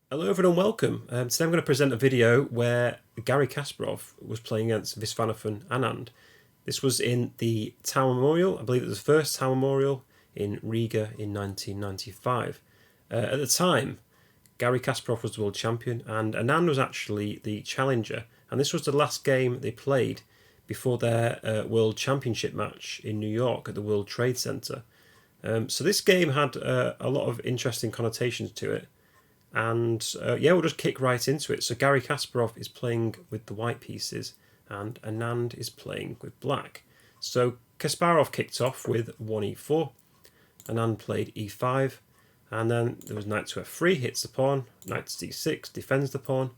Hello everyone and welcome. Today I'm going to present a video where Garry Kasparov was playing against Viswanathan Anand. This was in the Tal Memorial. I believe it was the first Tal Memorial in Riga in 1995. At the time, Garry Kasparov was the world champion and Anand was actually the challenger. And this was the last game they played before their world championship match in New York at the World Trade Center. So this game had a lot of interesting connotations to it. And we'll just kick right into it. So Garry Kasparov is playing with the white pieces and Anand is playing with black. So Kasparov kicked off with 1e4, Anand played e5, and then there was knight to f3, hits the pawn, knight to d6, defends the pawn,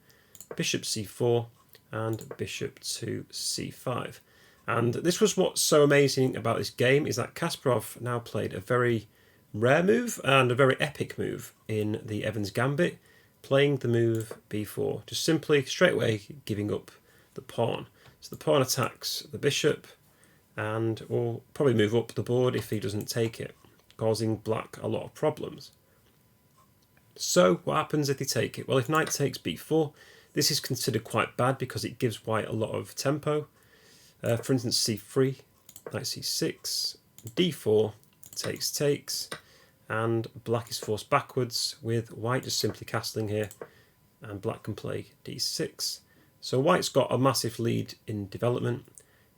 bishop c4, and bishop to c5. And this was what's so amazing about this game, is that Kasparov now played a very rare move and a very epic move in the Evans Gambit, playing the move b4, just simply straight away giving up the pawn. So the pawn attacks the bishop and will probably move up the board if he doesn't take it, causing black a lot of problems. So what happens if they take it? Well, if knight takes b4, this is considered quite bad because it gives white a lot of tempo. For instance, c3, knight c6, d4, takes, and black is forced backwards with white just simply castling here, and black can play d6. So white's got a massive lead in development.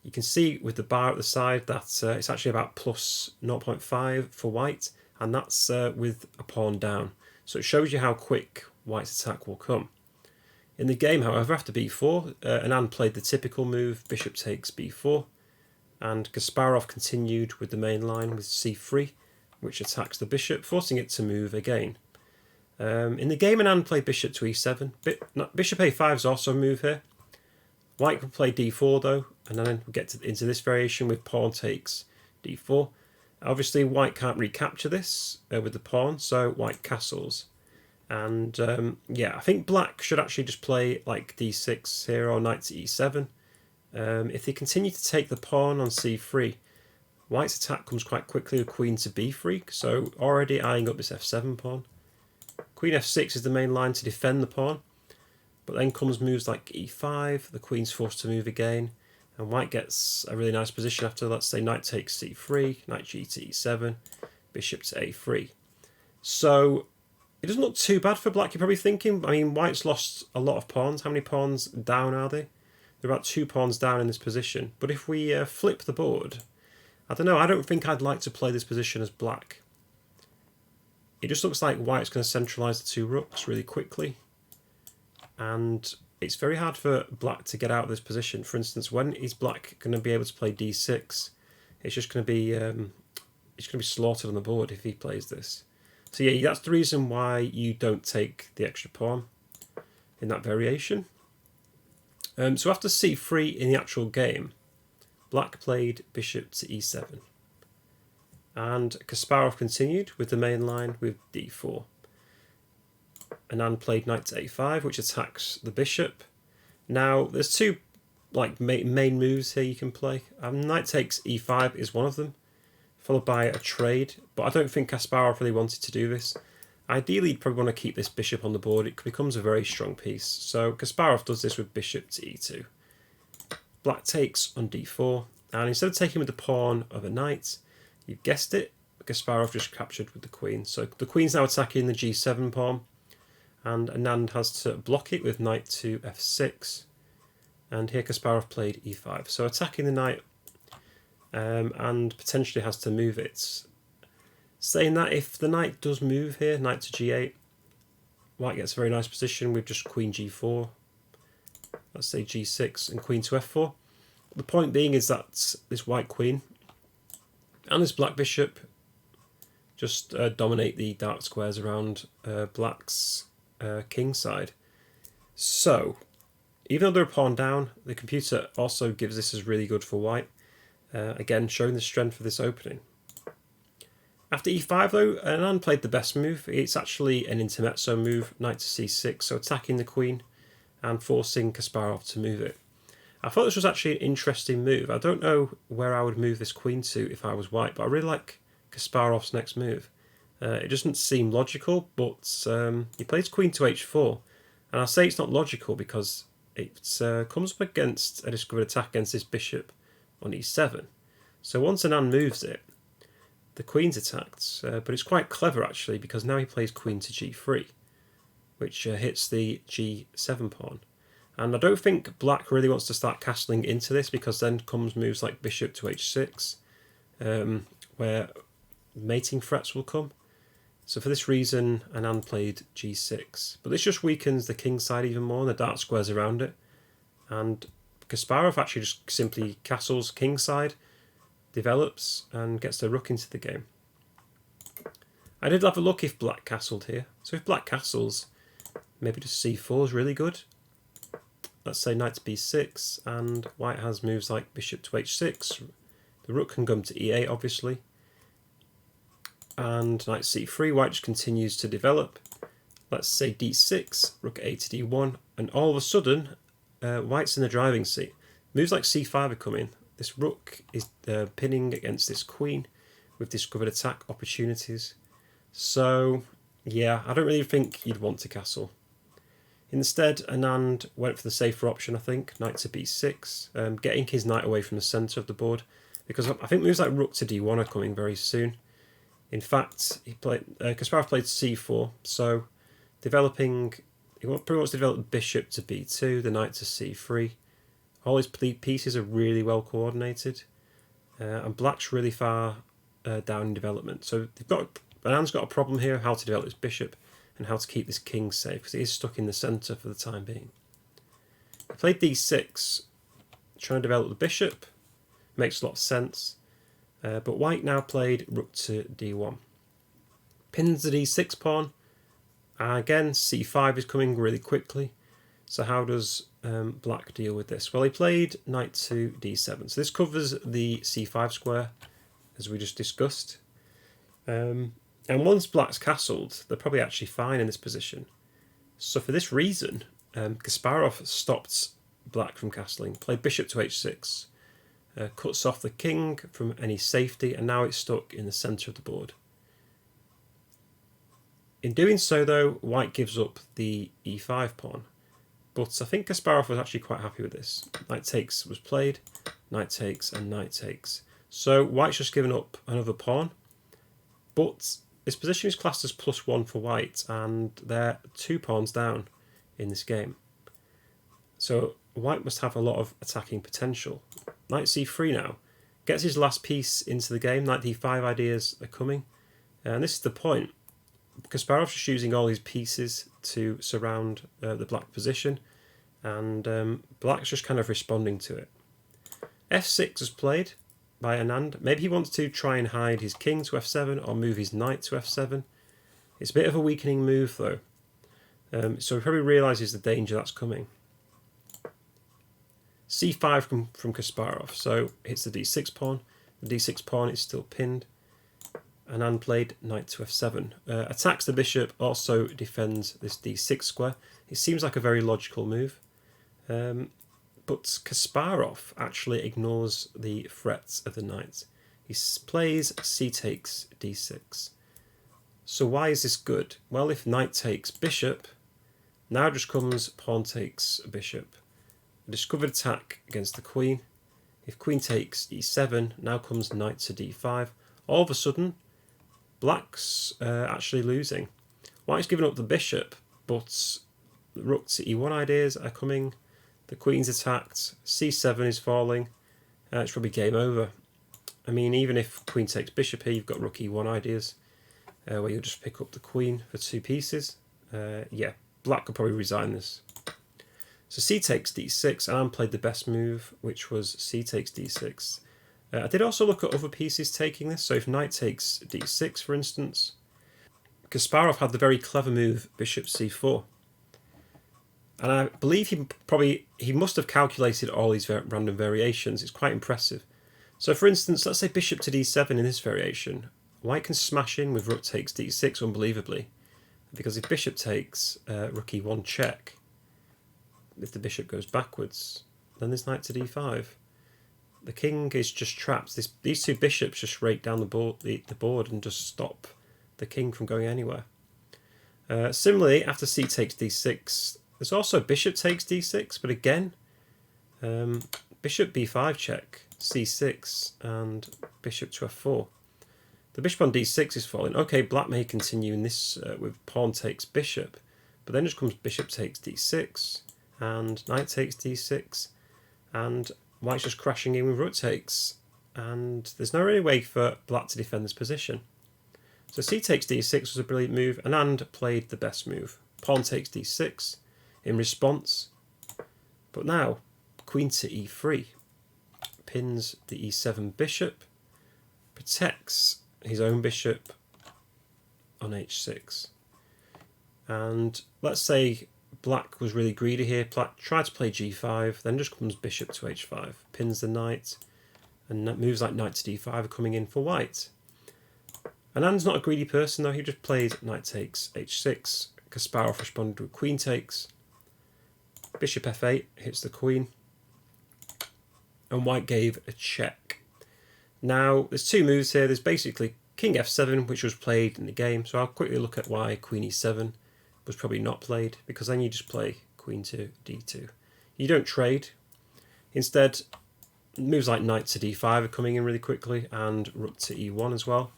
You can see with the bar at the side that it's actually about plus 0.5 for white, and that's with a pawn down. So it shows you how quick white's attack will come. In the game, however, after b4, Anand played the typical move, bishop takes b4, and Kasparov continued with the main line with c3, which attacks the bishop, forcing it to move again. In the game, Anand played bishop to e7. Bishop a5 is also a move here. White can play d4 though, and then we get into this variation with pawn takes d4. Obviously, white can't recapture this with the pawn, so white castles. And I think black should actually just play like d6 here or knight to e7. If they continue to take the pawn on c3, white's attack comes quite quickly with queen to b3, so already eyeing up this f7 pawn. Queen f6 is the main line to defend the pawn, but then comes moves like e5, the queen's forced to move again, and white gets a really nice position after, let's say, knight takes c3, knight g to e7, bishop to a3. So it doesn't look too bad for black, you're probably thinking. I mean, white's lost a lot of pawns. How many pawns down are they? They're about 2 pawns down in this position. But if we flip the board, I don't know, I don't think I'd like to play this position as black. It just looks like white's going to centralise the 2 rooks really quickly. And it's very hard for black to get out of this position. For instance, when is black going to be able to play d6? It's just going to be slaughtered on the board if he plays this. So yeah, that's the reason why you don't take the extra pawn in that variation. So after c3 in the actual game, black played bishop to e7. And Kasparov continued with the main line with d4. Anand played knight to a5, which attacks the bishop. Now, there's 2 main moves here you can play. Knight takes e5 is one of them, followed by a trade. But I don't think Kasparov really wanted to do this. Ideally, you'd probably want to keep this bishop on the board. It becomes a very strong piece. So Kasparov does this with bishop to e2. Black takes on d4. And instead of taking with the pawn of a knight, you've guessed it, Kasparov just captured with the queen. So the queen's now attacking the g7 pawn. And Anand has to block it with knight to f6. And here Kasparov played e5. So attacking the knight and potentially has to move it. Saying that if the knight does move here, knight to g8, white gets a very nice position with just queen g4, let's say g6 and queen to f4. The point being is that this white queen and this black bishop just dominate the dark squares around black's king side. So even though they're a pawn down, the computer also gives this as really good for white, again showing the strength of this opening. After e5 though, Anand played the best move. It's actually an intermezzo move, knight to c6, so attacking the queen and forcing Kasparov to move it. I thought this was actually an interesting move. I don't know where I would move this queen to if I was white, but I really like Kasparov's next move. It doesn't seem logical, but he plays queen to h4. And I say it's not logical because it comes up against a discovered attack against this bishop on e7. So once Anand moves it, the queen's attacked, but it's quite clever actually because now he plays queen to g3, which hits the g7 pawn. And I don't think black really wants to start castling into this because then comes moves like bishop to h6, where mating threats will come. So for this reason, Anand played g6. But this just weakens the king side even more and the dark squares around it. And Kasparov actually just simply castles king side, develops, and gets the rook into the game. I did have a look if black castled here. So if black castles, maybe just c4 is really good. Let's say knight to b6, and white has moves like bishop to h6. The rook can come to e8, obviously. And knight c3, white just continues to develop. Let's say d6, rook a to d1, and all of a sudden, white's in the driving seat. Moves like c5 are coming. This rook is pinning against this queen with discovered attack opportunities. So, yeah, I don't really think you'd want to castle. Instead, Anand went for the safer option, I think, knight to b6, getting his knight away from the centre of the board, because I think moves like rook to d1 are coming very soon. In fact, Kasparov played c4, so developing, he pretty much developed bishop to b2, the knight to c3. All his pieces are really well coordinated, and black's really far down in development. So Anand's got a problem here, how to develop his bishop and how to keep this king safe, because it is stuck in the centre for the time being. He played d6, trying to develop the bishop, makes a lot of sense. But white now played rook to d1. Pins the d6 pawn. Again, c5 is coming really quickly. So how does black deal with this? Well, he played knight to d7. So this covers the c5 square, as we just discussed. And once black's castled, they're probably actually fine in this position. So for this reason, Kasparov stopped black from castling, played bishop to h6. Cuts off the king from any safety, and now it's stuck in the centre of the board. In doing so, though, white gives up the e5 pawn, but I think Kasparov was actually quite happy with this. Knight takes was played, knight takes, and knight takes. So white's just given up another pawn, but this position is classed as +1 for white, and they're 2 pawns down in this game. So white must have a lot of attacking potential. Knight c3 now. Gets his last piece into the game. Knight d5 ideas are coming. And this is the point. Kasparov's just using all his pieces to surround the black position. And black's just kind of responding to it. f6 is played by Anand. Maybe he wants to try and hide his king to f7 or move his knight to f7. It's a bit of a weakening move though. So he probably realises the danger that's coming. c5 from Kasparov, so hits the d6 pawn. The d6 pawn is still pinned. Anand played knight to f7. Attacks the bishop, also defends this d6 square. It seems like a very logical move. But Kasparov actually ignores the threats of the knight. He plays c takes d6. So why is this good? Well, if knight takes bishop, now just comes pawn takes bishop. Discovered attack against the queen. If queen takes e7, now comes knight to d5. All of a sudden, black's actually losing. White's given up the bishop, but the rook to e1 ideas are coming. The queen's attacked. c7 is falling. It's probably game over. I mean, even if queen takes bishop here, you've got rook e1 ideas, where you'll just pick up the queen for 2 pieces. Yeah, black could probably resign this. So c takes d6, and Anand played the best move, which was c takes d6. I did also look at other pieces taking this, so if knight takes d6, for instance, Kasparov had the very clever move bishop c4. And I believe he must have calculated all these random variations. It's quite impressive. So for instance, let's say bishop to d7 in this variation. White can smash in with rook takes d6 unbelievably, because if bishop takes rook e1 check, if the bishop goes backwards, then there's knight to d5. The king is just trapped. These 2 bishops just rake down the board and just stop the king from going anywhere. Similarly, after c takes d6, there's also bishop takes d6, but again, bishop b5 check, c6, and bishop to f4. The bishop on d6 is falling. Okay, black may continue in this with pawn takes bishop, but then just comes bishop takes d6, and knight takes d6, and white's just crashing in with rook takes, and there's no really way for black to defend this position. So c takes d6 was a brilliant move. Anand played the best move. Pawn takes d6 in response, but now queen to e3, pins the e7 bishop, protects his own bishop on h6. And let's say black was really greedy here, black tried to play g5, then just comes bishop to h5, pins the knight, and moves like knight to d5 are coming in for white. Anand's not a greedy person though, he just played knight takes h6, Kasparov responded with queen takes, bishop f8 hits the queen, and white gave a check. Now there's two moves here, there's basically king f7 which was played in the game, so I'll quickly look at why queen e7 was probably not played, because then you just play queen to d2. You don't trade, instead moves like knight to d5 are coming in really quickly, and rook to e1 as well.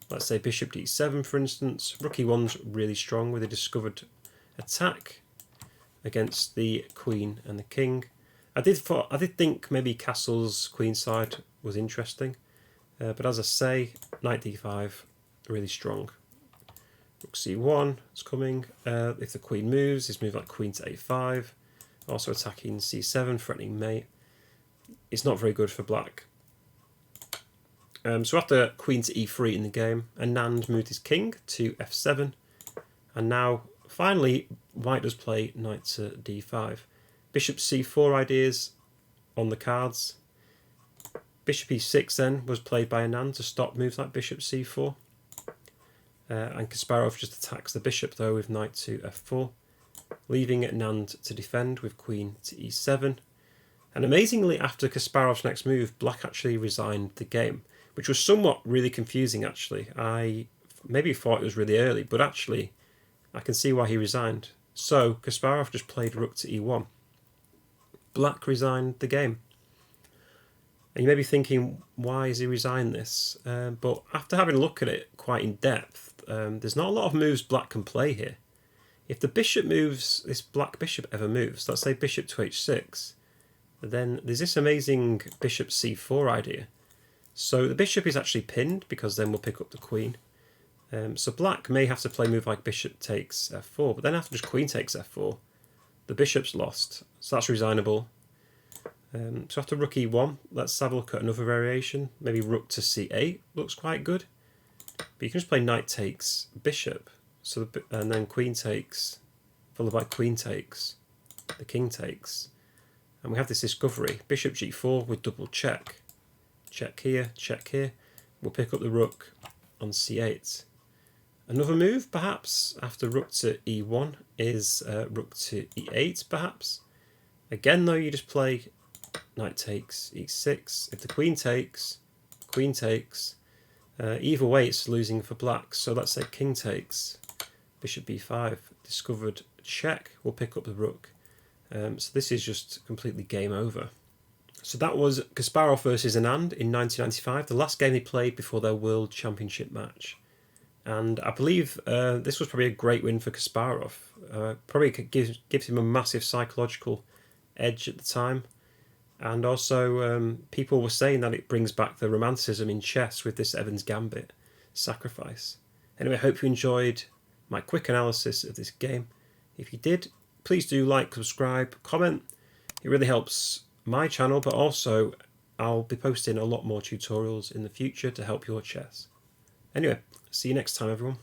Let's say bishop d7 for instance. Rook e1's really strong with a discovered attack against the queen and the king. I did think maybe castle's queenside was interesting, but as I say, knight d5 really strong. Rook c1 is coming. If the queen moves, this move like queen to a5, also attacking c7, threatening mate. It's not very good for black. So after queen to e3 in the game, Anand moved his king to f7, and now finally white does play knight to d5. Bishop c4 ideas on the cards. Bishop e6 then was played by Anand to stop moves like bishop c4. And Kasparov just attacks the bishop though with knight to f4, leaving Anand to defend with queen to e7. And amazingly, after Kasparov's next move, black actually resigned the game, which was somewhat really confusing actually. I maybe thought it was really early, but actually I can see why he resigned. So Kasparov just played rook to e1. Black resigned the game. And you may be thinking, why has he resigned this? But after having a look at it quite in depth, there's not a lot of moves black can play here. If the bishop moves, this black bishop ever moves, let's say bishop to h6, then there's this amazing bishop c4 idea. So the bishop is actually pinned, because then we'll pick up the queen. So black may have to play a move like bishop takes f4, but then after just queen takes f4, the bishop's lost, so that's resignable. So after rook e1, let's have a look at another variation. Maybe rook to c8 looks quite good, but you can just play knight takes bishop, and then queen takes, followed by queen takes, the king takes, and we have this discovery, bishop g4 with double check. Check here, we'll pick up the rook on c8. Another move perhaps after rook to e1 is rook to e8 perhaps. Again though, you just play knight takes e6. If the queen takes, either way it's losing for black. So let's say king takes, bishop b5, discovered check, we'll pick up the rook. So this is just completely game over. So that was Kasparov versus Anand in 1995, the last game they played before their World Championship match. And I believe this was probably a great win for Kasparov. Probably gives him a massive psychological edge at the time. And also people were saying that it brings back the romanticism in chess with this Evans Gambit sacrifice. Anyway, I hope you enjoyed my quick analysis of this game. If you did, please do like, subscribe, comment. It really helps my channel, but also I'll be posting a lot more tutorials in the future to help your chess. Anyway, see you next time everyone.